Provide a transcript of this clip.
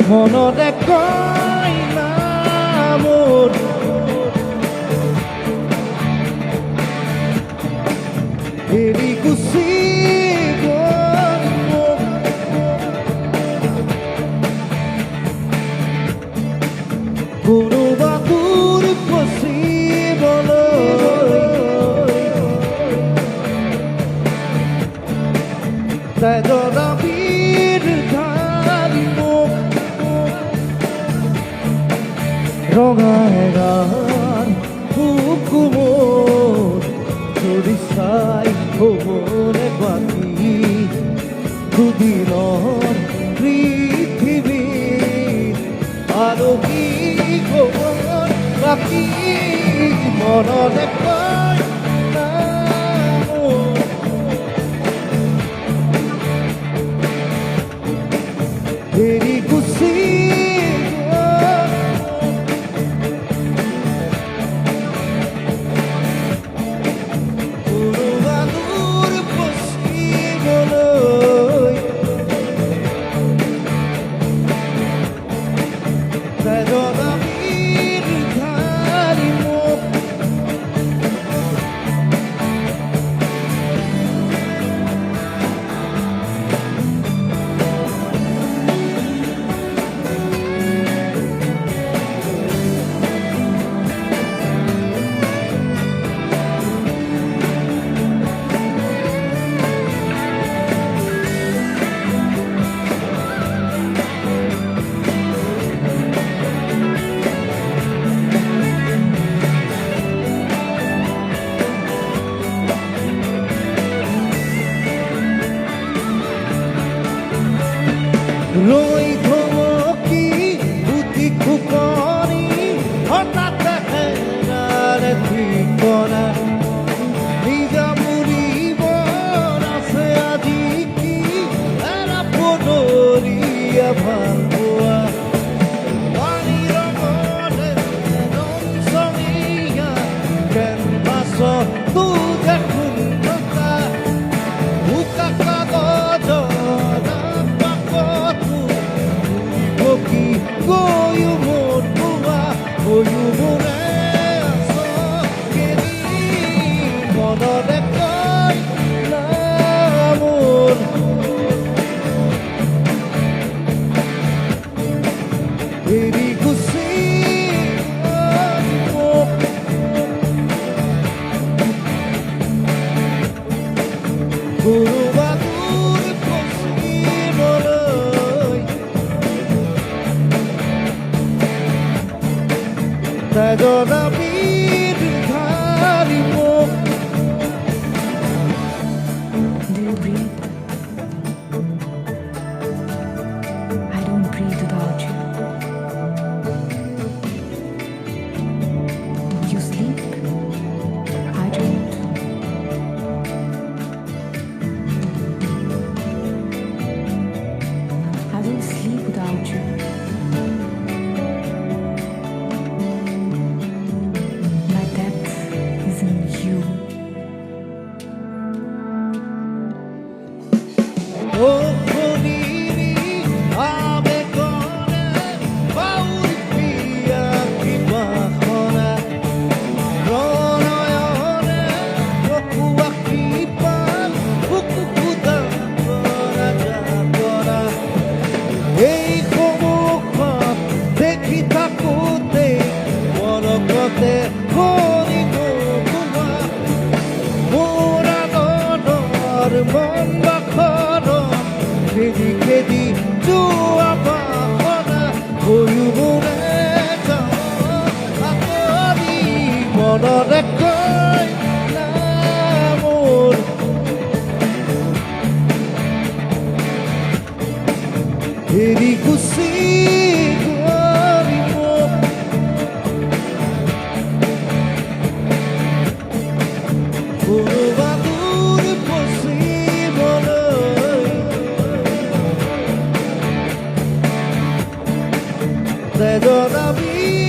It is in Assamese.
মনতে কয় না মোৰ এৰি গুচি গ'ল মোক কোনোবা দূৰ ফচিবলৈ তাই জনাবীৰ ধাৰি মোক ৰঙা এগাৰ কুকুমৰ চুৰি চাই হ'বনে বাকী দুদিনৰ পৃথিৱী আৰু কি খবৰ বাকী মনতে কয় না মোৰ এৰি গুচি গ'ল কোনোবা দূৰ ফচিবলৈ তাই জনাবীৰ ধাৰি মোক ৰৈ থমকি বুদ্ধি খুকনি হঠাৎ হেৰাৰ ঠিকনা নিজা মুৰিব আছে আজি কি এৰা পদৰীয়া ভাল পোৱা পানী ৰঙতে ৰংচঙীয়া কেনভাছৰ তুজে সুন্দৰতা উকা কাগজৰ কি গৈও মোৰ পোৱা গৈও মোৰে আছকেদি মনতে কয় না মোৰ এৰি গুচি গ'ল মোক কোনোবা দূৰ ফচিবলৈ তাই জনাবীৰ ধাৰি মোক Do you breathe? I don't breathe without you. You sleep? I don't. I don't sleep without you. My depth is in you. ও খনিরি আবেগনে বাউল পিয়া কিবা খনা প্রণয়নে চকু আঁকি পাল বুকু খুদান কৰা যাতৰা এই সমুখত দেখি থাকোঁতে মনতে কৰি নোহোৱা মোৰ আনন্দৰ মন বাখৰত খেদি খেদি যোৱা বাসনা হৈও মোৰে আঁতৰি মনতে কয় না মোৰ এৰি গুচি গ'ল মোক কোনোবা দূৰ ফচিবলৈ তাই জনাবীৰ